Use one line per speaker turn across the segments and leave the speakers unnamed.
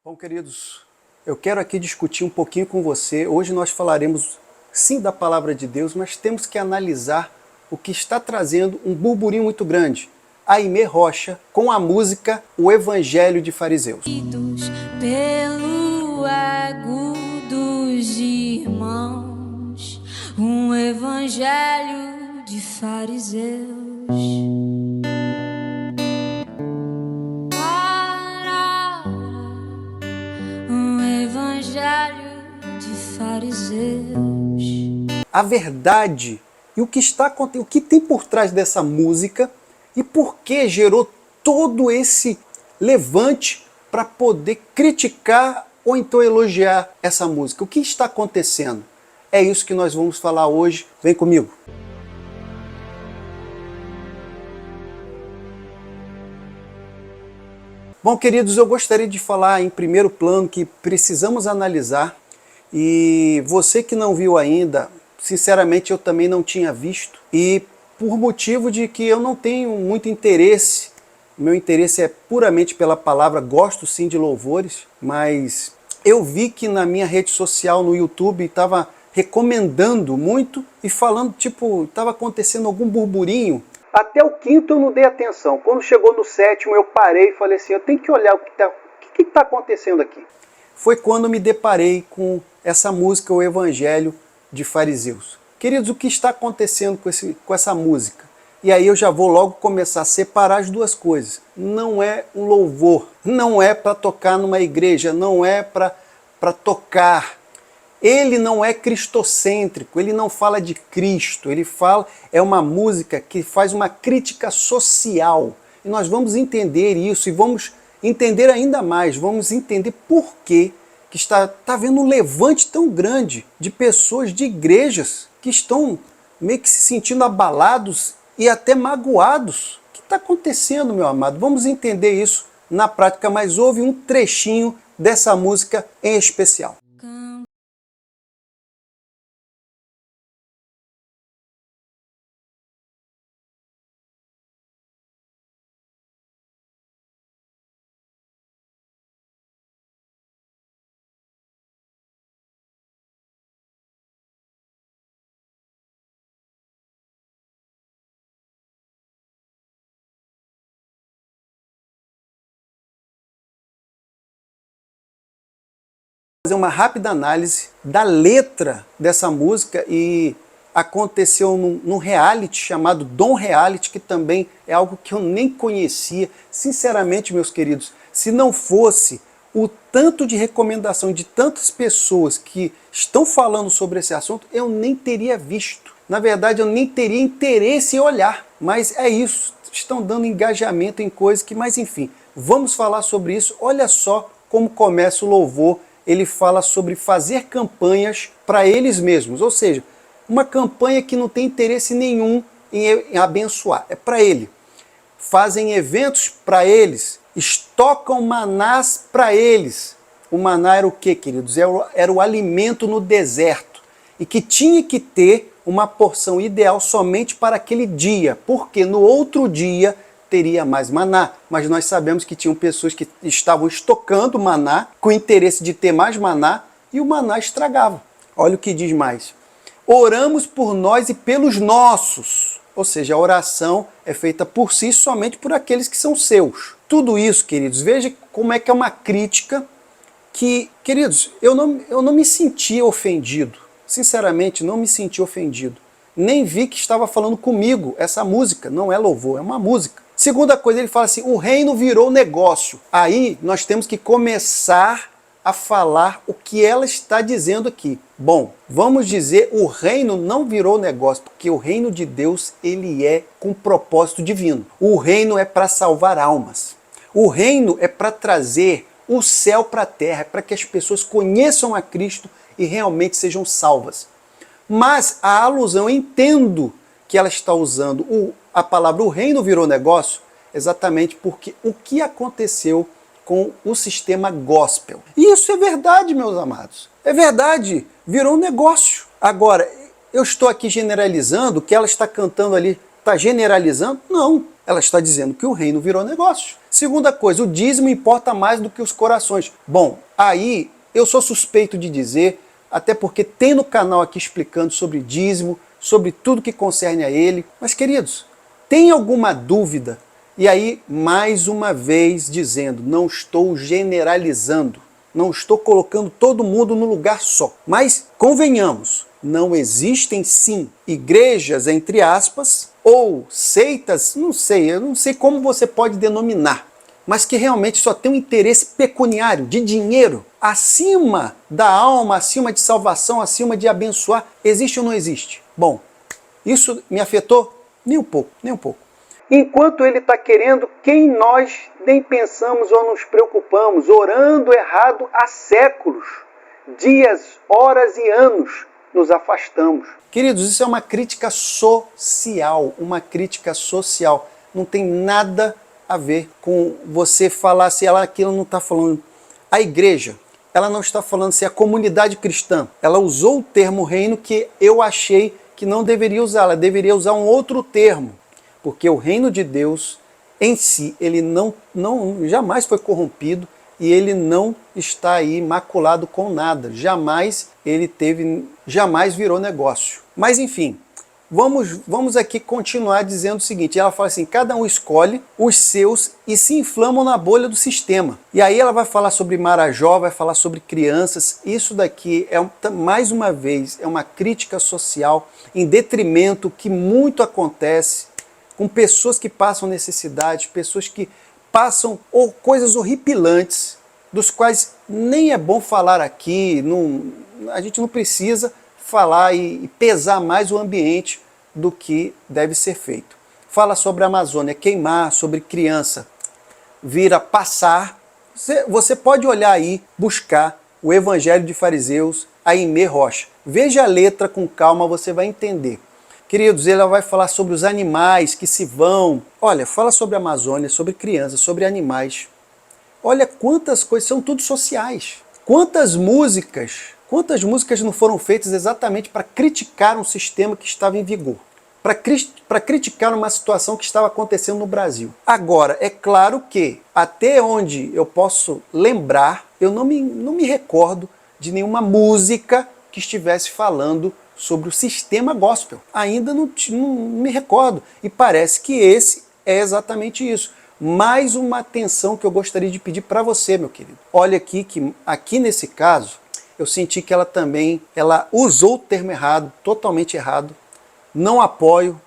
Bom, queridos, eu quero aqui discutir um pouquinho com você. Hoje nós falaremos sim da palavra de Deus, mas temos que analisar o que está trazendo um burburinho muito grande. Aimee Rocha com a música O Evangelho de Fariseus.
Pelo ego dos irmãos, um evangelho de fariseus.
A verdade e o que está acontecendo, o que tem por trás dessa música e por que gerou todo esse levante para poder criticar ou então elogiar essa música. O que está acontecendo? É isso que nós vamos falar hoje. Vem comigo. Bom, queridos, eu gostaria de falar em primeiro plano que precisamos analisar, e você que não viu ainda, sinceramente eu também não tinha visto, e por motivo de que eu não tenho muito interesse, meu interesse é puramente pela palavra, gosto sim de louvores, mas eu vi que na minha rede social, no YouTube, estava recomendando muito e falando, tipo, estava acontecendo algum burburinho. Até o quinto eu não dei atenção. Quando chegou no sétimo eu parei e falei assim, eu tenho que olhar o que está acontecendo aqui. Foi quando me deparei com essa música, O Evangelho de Fariseus. Queridos, o que está acontecendo com essa música? E aí eu já vou logo começar a separar as duas coisas. Não é um louvor, não é para tocar numa igreja, não é para tocar. Ele não é cristocêntrico, ele não fala de Cristo, ele fala, é uma música que faz uma crítica social. E nós vamos entender isso e vamos entender ainda mais, vamos entender por que está havendo um levante tão grande de pessoas de igrejas que estão meio que se sentindo abalados e até magoados. O que está acontecendo, meu amado? Vamos entender isso na prática, mas houve um trechinho dessa música em especial. Fazer uma rápida análise da letra dessa música, e aconteceu num reality chamado Dom Reality, que também é algo que eu nem conhecia. Sinceramente, meus queridos, se não fosse o tanto de recomendação de tantas pessoas que estão falando sobre esse assunto, eu nem teria visto. Na verdade, eu nem teria interesse em olhar, mas é isso, estão dando engajamento em coisas que, mas enfim, vamos falar sobre isso. Olha só como começa o louvor. Ele fala sobre fazer campanhas para eles mesmos, ou seja, uma campanha que não tem interesse nenhum em abençoar, é para ele. Fazem eventos para eles, estocam manás para eles. O maná era o que, queridos? Era o alimento no deserto, e que tinha que ter uma porção ideal somente para aquele dia, porque no outro dia teria mais maná, mas nós sabemos que tinham pessoas que estavam estocando maná com o interesse de ter mais maná, e o maná estragava. Olha o que diz mais. Oramos por nós e pelos nossos. Ou seja, a oração é feita por si, somente por aqueles que são seus. Tudo isso, queridos, veja como é que é uma crítica que, queridos, eu não me senti ofendido. Sinceramente, não me senti ofendido. Nem vi que estava falando comigo. Essa música não é louvor, é uma música. Segunda coisa, ele fala assim, o reino virou negócio. Aí nós temos que começar a falar o que ela está dizendo aqui. Bom, vamos dizer, o reino não virou negócio, porque o reino de Deus, ele é com propósito divino. O reino é para salvar almas. O reino é para trazer o céu para a terra, é para que as pessoas conheçam a Cristo e realmente sejam salvas. Mas a alusão, eu entendo que ela está usando a palavra o reino virou negócio, exatamente porque o que aconteceu com o sistema gospel. E isso é verdade, meus amados. É verdade, virou um negócio. Agora, eu estou aqui generalizando, o que ela está cantando ali está generalizando? Não. Ela está dizendo que o reino virou negócio. Segunda coisa, o dízimo importa mais do que os corações. Bom, aí eu sou suspeito de dizer, até porque tem no canal aqui explicando sobre dízimo, sobre tudo que concerne a ele. Mas, queridos, tem alguma dúvida? E aí, mais uma vez dizendo, não estou generalizando, não estou colocando todo mundo no lugar só. Mas, convenhamos, não existem sim igrejas, entre aspas, ou seitas, eu não sei como você pode denominar, mas que realmente só tem um interesse pecuniário, de dinheiro, acima da alma, acima de salvação, acima de abençoar. Existe ou não existe? Bom, isso me afetou? Nem um pouco, nem um pouco. Enquanto ele está querendo, quem nós nem pensamos ou nos preocupamos, orando errado há séculos, dias, horas e anos, nos afastamos. Queridos, isso é uma crítica social, uma crítica social. Não tem nada a ver com você falar se ela aquilo não está falando. A igreja, ela não está falando se a comunidade cristã, ela usou o termo reino que eu achei que não deveria usar, ela deveria usar um outro termo. Porque o reino de Deus em si, ele jamais foi corrompido e ele não está aí maculado com nada. Jamais virou negócio. Mas enfim, vamos aqui continuar dizendo o seguinte, ela fala assim, cada um escolhe os seus e se inflamam na bolha do sistema. E aí ela vai falar sobre Marajó, vai falar sobre crianças. Isso daqui mais uma vez, é uma crítica social em detrimento que muito acontece com pessoas que passam necessidade, pessoas que passam coisas horripilantes, dos quais nem é bom falar aqui, a gente não precisa falar e pesar mais o ambiente do que deve ser feito. Fala sobre a Amazônia, queimar, sobre criança, vir a passar. Você pode olhar aí, buscar o Evangelho de Fariseus, Aimé Rocha. Veja a letra com calma, você vai entender. Queridos, ela vai falar sobre os animais que se vão. Olha, fala sobre a Amazônia, sobre crianças, sobre animais. Olha quantas coisas, são tudo sociais. Quantas músicas não foram feitas exatamente para criticar um sistema que estava em vigor. Para criticar uma situação que estava acontecendo no Brasil. Agora, é claro que, até onde eu posso lembrar, eu não me recordo de nenhuma música que estivesse falando sobre o sistema gospel. Ainda não me recordo. E parece que esse é exatamente isso. Mais uma atenção que eu gostaria de pedir para você, meu querido. Olha aqui que aqui nesse caso, eu senti que ela usou o termo errado, totalmente errado. Não apoio,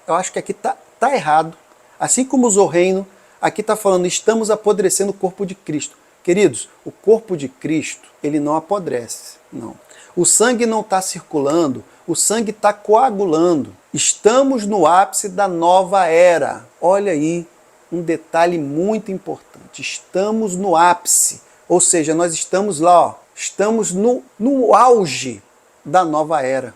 eu acho que aqui tá errado. Assim como usou reino, aqui está falando, estamos apodrecendo o corpo de Cristo. Queridos, o corpo de Cristo, ele não apodrece, não. O sangue não está circulando, o sangue está coagulando. Estamos no ápice da nova era. Olha aí, um detalhe muito importante. Estamos no ápice, ou seja, nós estamos lá, ó, estamos no auge da nova era.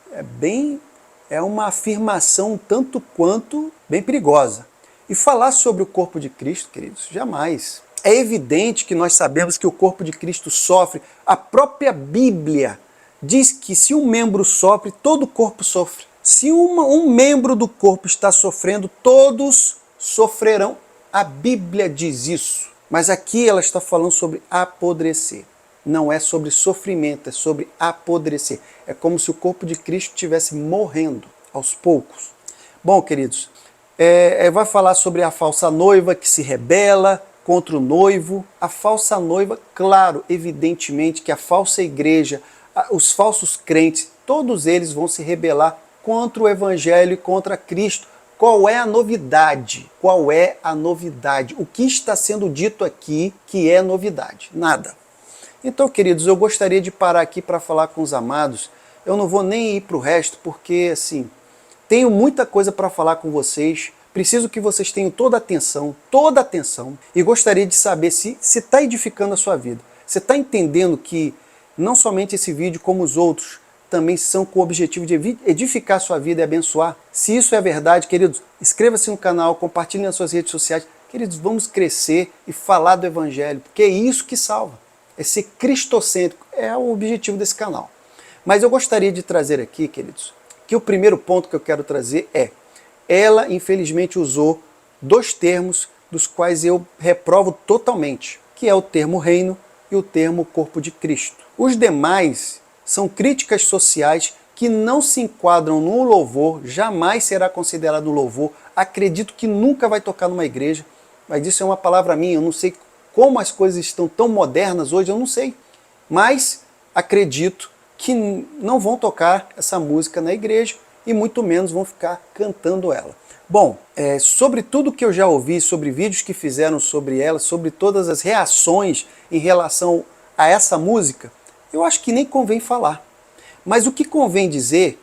É uma afirmação tanto quanto bem perigosa. E falar sobre o corpo de Cristo, queridos, jamais. É evidente que nós sabemos que o corpo de Cristo sofre. A própria Bíblia diz que se um membro sofre, todo o corpo sofre. Se um membro do corpo está sofrendo, todos sofrerão. A Bíblia diz isso. Mas aqui ela está falando sobre apodrecer. Não é sobre sofrimento, é sobre apodrecer. É como se o corpo de Cristo estivesse morrendo aos poucos. Bom, queridos, vai falar sobre a falsa noiva que se rebela contra o noivo. A falsa noiva, claro, evidentemente que a falsa igreja, os falsos crentes, todos eles vão se rebelar contra o Evangelho e contra Cristo. Qual é a novidade? Qual é a novidade? O que está sendo dito aqui que é novidade? Nada. Então, queridos, eu gostaria de parar aqui para falar com os amados. Eu não vou nem ir para o resto, porque, assim, tenho muita coisa para falar com vocês. Preciso que vocês tenham toda a atenção, e gostaria de saber se está edificando a sua vida. Você está entendendo que não somente esse vídeo, como os outros, também são com o objetivo de edificar a sua vida e abençoar? Se isso é verdade, queridos, inscreva-se no canal, compartilhe nas suas redes sociais. Queridos, vamos crescer e falar do Evangelho, porque é isso que salva. É ser cristocêntrico, é o objetivo desse canal. Mas eu gostaria de trazer aqui, queridos, que o primeiro ponto que eu quero trazer ela infelizmente usou dois termos dos quais eu reprovo totalmente, que é o termo reino e o termo corpo de Cristo. Os demais são críticas sociais que não se enquadram no louvor, jamais será considerado louvor, acredito que nunca vai tocar numa igreja, mas isso é uma palavra minha, eu não sei como as coisas estão tão modernas hoje, eu não sei, mas acredito que não vão tocar essa música na igreja e muito menos vão ficar cantando ela. Bom, sobre tudo que eu já ouvi, sobre vídeos que fizeram sobre ela, sobre todas as reações em relação a essa música, eu acho que nem convém falar. Mas o que convém dizer,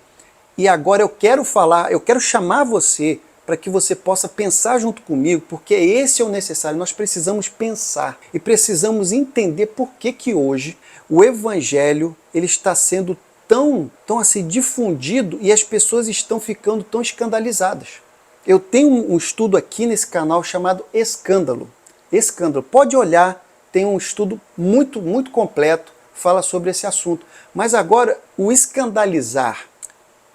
e agora eu quero falar, eu quero chamar você para que você possa pensar junto comigo, porque esse é o necessário, nós precisamos pensar e precisamos entender por que hoje o evangelho ele está sendo tão assim difundido e as pessoas estão ficando tão escandalizadas. Eu tenho um estudo aqui nesse canal chamado Escândalo. Escândalo, pode olhar, tem um estudo muito completo, fala sobre esse assunto. Mas agora, o escandalizar,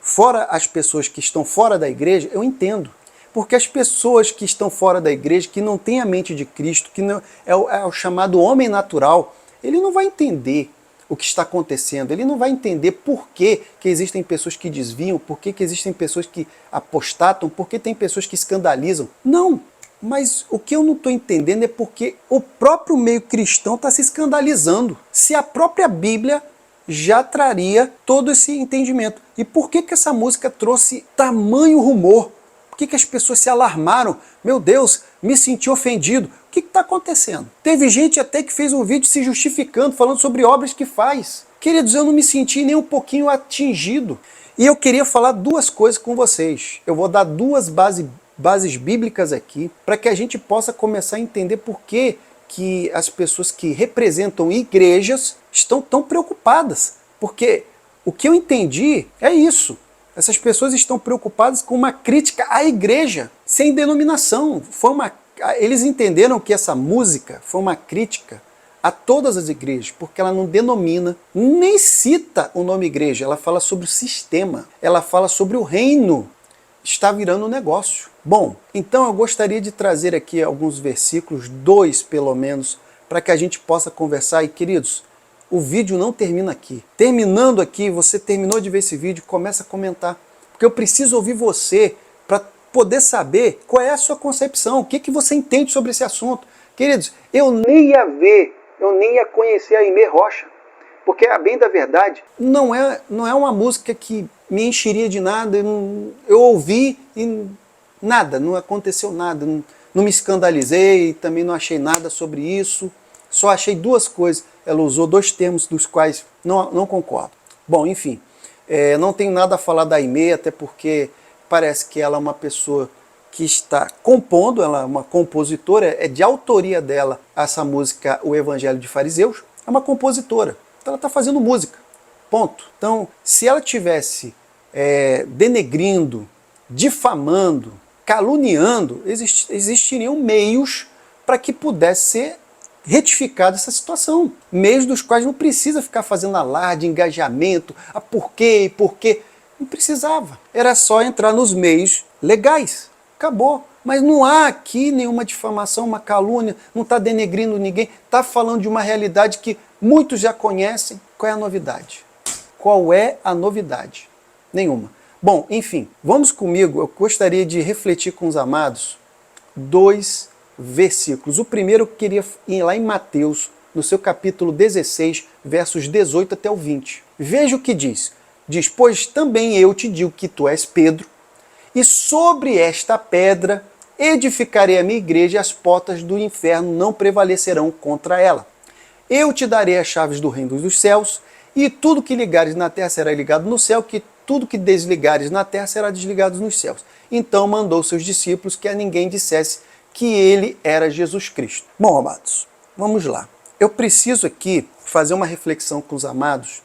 fora as pessoas que estão fora da igreja, eu entendo. Porque as pessoas que estão fora da igreja, que não têm a mente de Cristo, que não, é o chamado homem natural, ele não vai entender o que está acontecendo, ele não vai entender por que existem pessoas que desviam, por que existem pessoas que apostatam, por que tem pessoas que escandalizam. Não, mas o que eu não estou entendendo é porque o próprio meio cristão está se escandalizando. Se a própria Bíblia já traria todo esse entendimento. E por que essa música trouxe tamanho rumor? Por que as pessoas se alarmaram? Meu Deus, me senti ofendido. O que está acontecendo? Teve gente até que fez um vídeo se justificando, falando sobre obras que faz. Queridos, eu não me senti nem um pouquinho atingido. E eu queria falar duas coisas com vocês. Eu vou dar duas bases bíblicas aqui, para que a gente possa começar a entender por que as pessoas que representam igrejas estão tão preocupadas. Porque o que eu entendi é isso. Essas pessoas estão preocupadas com uma crítica à igreja, sem denominação. Eles entenderam que essa música foi uma crítica a todas as igrejas, porque ela não denomina, nem cita o nome igreja, ela fala sobre o sistema, ela fala sobre o reino. Está virando um negócio. Bom, então eu gostaria de trazer aqui alguns versículos, 2 pelo menos, para que a gente possa conversar. E queridos, o vídeo não termina aqui. Terminando aqui, você terminou de ver esse vídeo, começa a comentar. Porque eu preciso ouvir você para poder saber qual é a sua concepção, o que você entende sobre esse assunto. Queridos, eu nem ia conhecer a Aimee Rocha. Porque, a bem da verdade, não é uma música que me encheria de nada. Eu ouvi e nada, não aconteceu nada. Não me escandalizei, também não achei nada sobre isso. Só achei duas coisas. Ela usou dois termos dos quais não concordo. Bom, enfim, não tenho nada a falar da Aimee, até porque parece que ela é uma pessoa que está compondo, ela é uma compositora, é de autoria dela essa música, O Evangelho de Fariseus, é uma compositora. Ela está fazendo música, ponto. Então, se ela tivesse denegrindo, difamando, caluniando, existiriam meios para que pudesse ser retificada essa situação. Meios dos quais não precisa ficar fazendo alarde, engajamento, por quê e por quê. Não precisava. Era só entrar nos meios legais. Acabou. Mas não há aqui nenhuma difamação, uma calúnia, não está denegrindo ninguém, está falando de uma realidade que muitos já conhecem. Qual é a novidade? Qual é a novidade? Nenhuma. Bom, enfim, vamos comigo, eu gostaria de refletir com os amados dois versículos. O primeiro eu queria ir lá em Mateus, no seu capítulo 16, versos 18 até o 20. Veja o que diz. Diz, pois também eu te digo que tu és Pedro, e sobre esta pedra edificarei a minha igreja e as portas do inferno não prevalecerão contra ela. Eu te darei as chaves do reino dos céus, e tudo que ligares na terra será ligado no céu, que tudo que desligares na terra será desligado nos céus. Então mandou seus discípulos que a ninguém dissesse que ele era Jesus Cristo. Bom, amados, vamos lá. Eu preciso aqui fazer uma reflexão com os amados,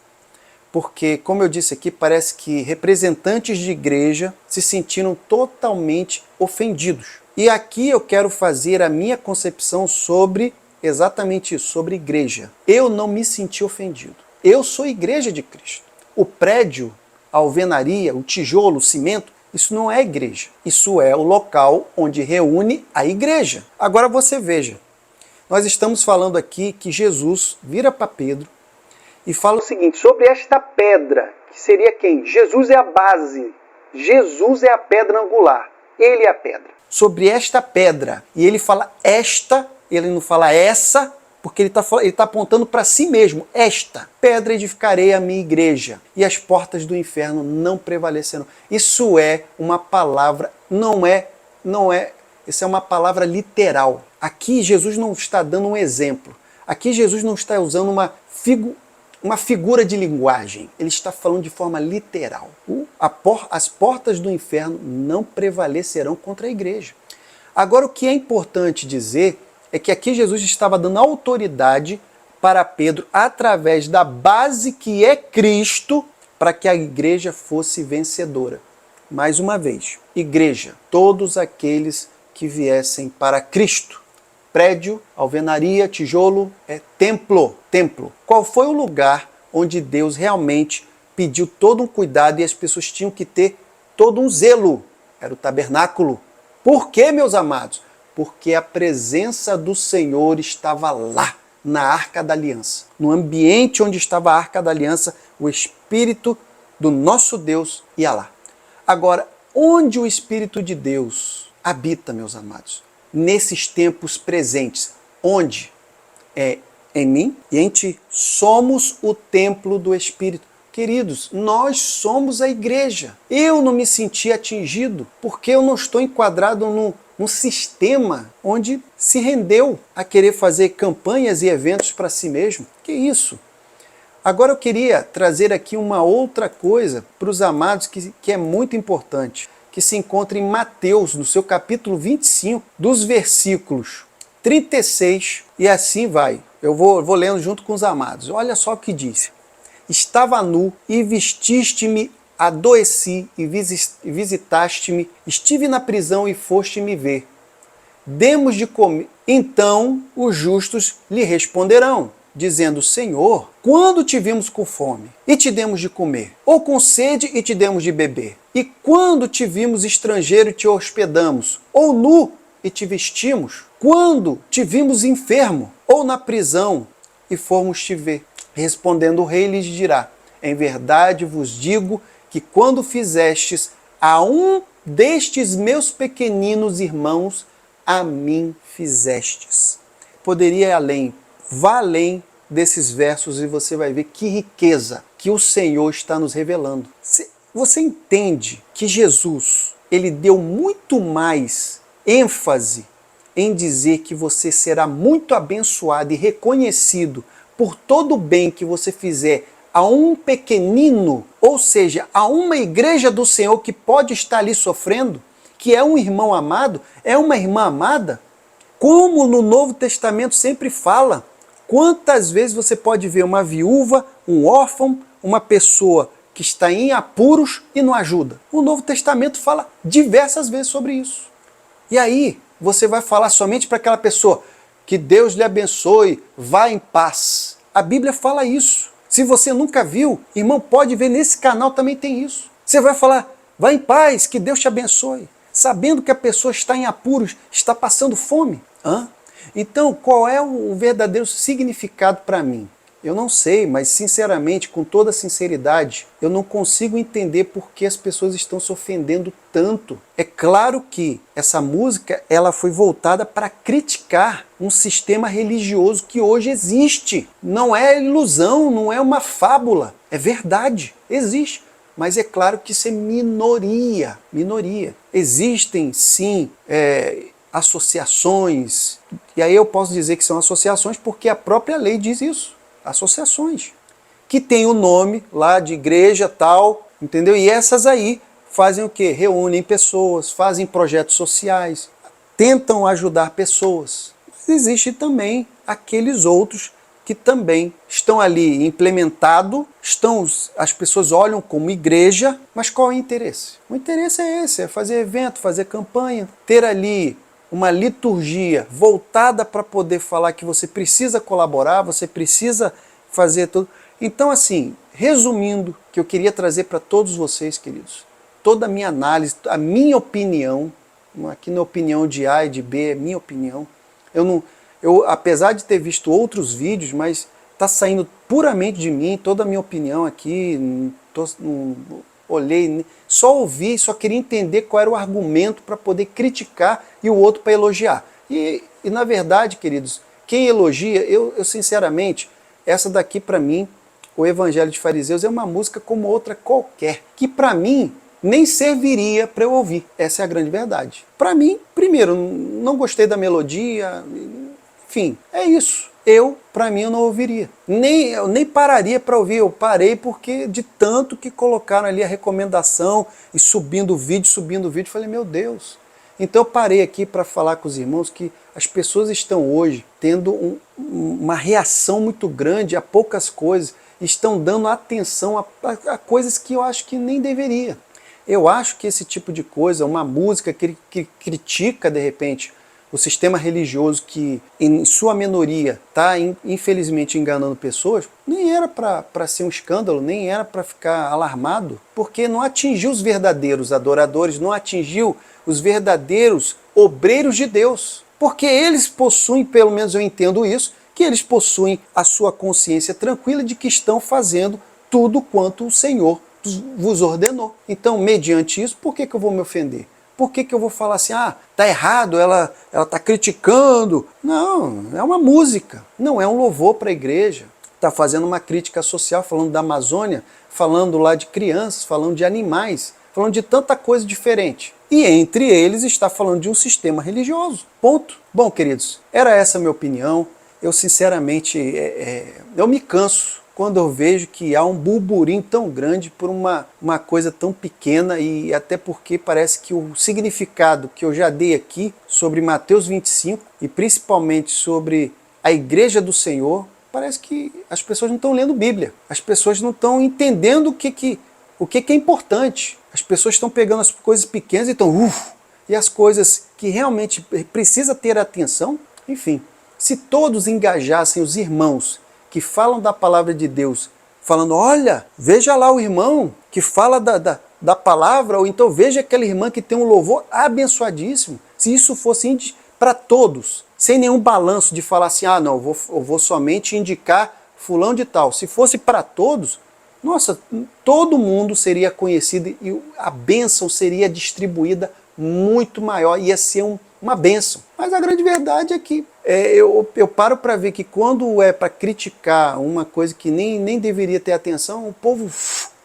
porque, como eu disse aqui, parece que representantes de igreja se sentiram totalmente ofendidos. E aqui eu quero fazer a minha concepção sobre exatamente isso, sobre igreja. Eu não me senti ofendido. Eu sou igreja de Cristo. O prédio, a alvenaria, o tijolo, o cimento, Isso não é igreja. Isso é o local onde reúne a igreja. Agora você veja, nós estamos falando aqui que Jesus vira para Pedro e fala o seguinte, sobre esta pedra, que seria quem? Jesus é a base. Jesus é a pedra angular. Ele é a pedra. Sobre esta pedra. E ele fala esta, ele não fala essa, porque ele está apontando para si mesmo. Esta pedra edificarei a minha igreja, e as portas do inferno não prevalecerão. Isso é uma palavra, isso é uma palavra literal. Aqui Jesus não está dando um exemplo. Aqui Jesus não está usando uma figura de linguagem. Ele está falando de forma literal. As portas do inferno não prevalecerão contra a igreja. Agora, o que é importante dizer é que aqui Jesus estava dando autoridade para Pedro através da base que é Cristo, para que a igreja fosse vencedora. Mais uma vez, igreja, todos aqueles que viessem para Cristo. Prédio, alvenaria, tijolo, templo. Qual foi o lugar onde Deus realmente pediu todo um cuidado e as pessoas tinham que ter todo um zelo? Era o tabernáculo. Por quê, meus amados? Porque a presença do Senhor estava lá, na Arca da Aliança. No ambiente onde estava a Arca da Aliança, o Espírito do nosso Deus ia lá. Agora, onde o Espírito de Deus habita, meus amados? Nesses tempos presentes. Onde? É em mim e em ti. Somos o templo do Espírito. Queridos, nós somos a igreja. Eu não me senti atingido porque eu não estou enquadrado num sistema onde se rendeu a querer fazer campanhas e eventos para si mesmo. Que isso? Agora eu queria trazer aqui uma outra coisa para os amados que é muito importante, que se encontra em Mateus, no seu capítulo 25, dos versículos 36, e assim vai. Eu vou lendo junto com os amados. Olha só o que diz. Estava nu e vestiste-me, adoeci e visitaste-me, estive na prisão e foste-me ver. Demos de comer. Então os justos lhe responderão, dizendo, Senhor, quando te vimos com fome e te demos de comer, ou com sede e te demos de beber? E quando te vimos estrangeiro e te hospedamos, ou nu e te vestimos? Quando te vimos enfermo, ou na prisão e fomos te ver? Respondendo o rei lhes dirá, em verdade vos digo que quando fizestes a um destes meus pequeninos irmãos, a mim fizestes. Poderia ir além, vá além desses versos e você vai ver que riqueza que o Senhor está nos revelando. Você entende que Jesus, ele deu muito mais ênfase em dizer que você será muito abençoado e reconhecido por todo o bem que você fizer a um pequenino, ou seja, a uma igreja do Senhor que pode estar ali sofrendo, que é um irmão amado, é uma irmã amada, como no Novo Testamento sempre fala. Quantas vezes você pode ver uma viúva, um órfão, uma pessoa que está em apuros e não ajuda? O Novo Testamento fala diversas vezes sobre isso. E aí, você vai falar somente para aquela pessoa, que Deus lhe abençoe, vá em paz. A Bíblia fala isso. Se você nunca viu, irmão, pode ver, nesse canal também tem isso. Você vai falar, vá em paz, que Deus te abençoe. Sabendo que a pessoa está em apuros, está passando fome. Então, qual é o verdadeiro significado para mim? Eu não sei, mas sinceramente, com toda sinceridade, eu não consigo entender por que as pessoas estão se ofendendo tanto. É claro que essa música ela foi voltada para criticar um sistema religioso que hoje existe. Não é ilusão, não é uma fábula, é verdade, existe. Mas é claro que isso é minoria. Existem sim associações, e aí eu posso dizer que são associações porque a própria lei diz isso. Associações, que tem o nome lá de igreja tal, entendeu? E essas aí fazem o quê? Reúnem pessoas, fazem projetos sociais, tentam ajudar pessoas. Mas existe também aqueles outros que também estão ali implementados, as pessoas olham como igreja, mas qual é o interesse? O interesse é esse, é fazer evento, fazer campanha, ter ali uma liturgia voltada para poder falar que você precisa colaborar, você precisa fazer tudo. Então, assim, resumindo, que eu queria trazer para todos vocês, queridos, toda a minha análise, a minha opinião, aqui não é opinião de A e de B, é minha opinião. Eu, apesar de ter visto outros vídeos, mas está saindo puramente de mim, toda a minha opinião aqui, não olhei, só ouvi, só queria entender qual era o argumento para poder criticar e o outro para elogiar. E na verdade, queridos, quem elogia, eu sinceramente, essa daqui para mim, o Evangelho de Fariseus, é uma música como outra qualquer, que para mim nem serviria para eu ouvir. Essa é a grande verdade. Para mim, primeiro, não gostei da melodia, enfim, é isso. Para mim, eu não ouviria. Eu nem pararia para ouvir. Eu parei porque de tanto que colocaram ali a recomendação e subindo o vídeo, falei, meu Deus. Então eu parei aqui para falar com os irmãos que as pessoas estão hoje tendo uma reação muito grande a poucas coisas, estão dando atenção a coisas que eu acho que nem deveria. Eu acho que esse tipo de coisa, uma música que critica de repente o sistema religioso que, em sua minoria, está infelizmente enganando pessoas, nem era para ser um escândalo, nem era para ficar alarmado, porque não atingiu os verdadeiros adoradores, não atingiu os verdadeiros obreiros de Deus. Porque eles possuem, pelo menos eu entendo isso, que eles possuem a sua consciência tranquila de que estão fazendo tudo quanto o Senhor vos ordenou. Então, mediante isso, por que eu vou me ofender? Por que eu vou falar assim, tá errado, ela tá criticando? Não, é uma música, não é um louvor para a igreja. Está fazendo uma crítica social, falando da Amazônia, falando lá de crianças, falando de animais, falando de tanta coisa diferente. E entre eles está falando de um sistema religioso. Ponto. Bom, queridos, era essa a minha opinião. Eu sinceramente, eu me canso quando eu vejo que há um burburinho tão grande por uma coisa tão pequena, e até porque parece que o significado que eu já dei aqui sobre Mateus 25 e principalmente sobre a Igreja do Senhor, parece que as pessoas não estão lendo Bíblia, as pessoas não estão entendendo o que é importante, as pessoas estão pegando as coisas pequenas e estão e as coisas que realmente precisa ter atenção, enfim, se todos engajassem os irmãos que falam da palavra de Deus, falando, olha, veja lá o irmão que fala da palavra, ou então veja aquela irmã que tem um louvor abençoadíssimo. Se isso fosse para todos, sem nenhum balanço de falar assim, não, eu vou somente indicar fulano de tal. Se fosse para todos, nossa, todo mundo seria conhecido e a bênção seria distribuída muito maior, ia ser uma bênção. Mas a grande verdade é que eu paro para ver que quando é para criticar uma coisa que nem deveria ter atenção, o povo...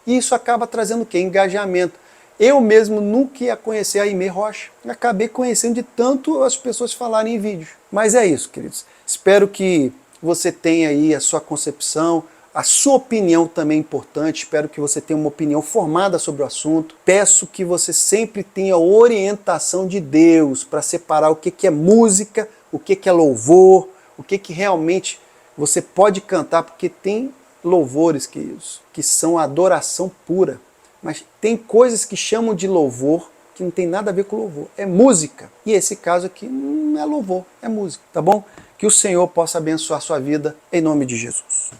E isso acaba trazendo o quê? Engajamento. Eu mesmo nunca ia conhecer a Aimee Rocha. Acabei conhecendo de tanto as pessoas falarem em vídeo. Mas é isso, queridos. Espero que você tenha aí a sua concepção, a sua opinião também é importante, espero que você tenha uma opinião formada sobre o assunto. Peço que você sempre tenha orientação de Deus para separar o que é música, o que é louvor, o que realmente você pode cantar, porque tem louvores que são adoração pura, mas tem coisas que chamam de louvor que não tem nada a ver com louvor, é música. E esse caso aqui não é louvor, é música, tá bom? Que o Senhor possa abençoar a sua vida, em nome de Jesus.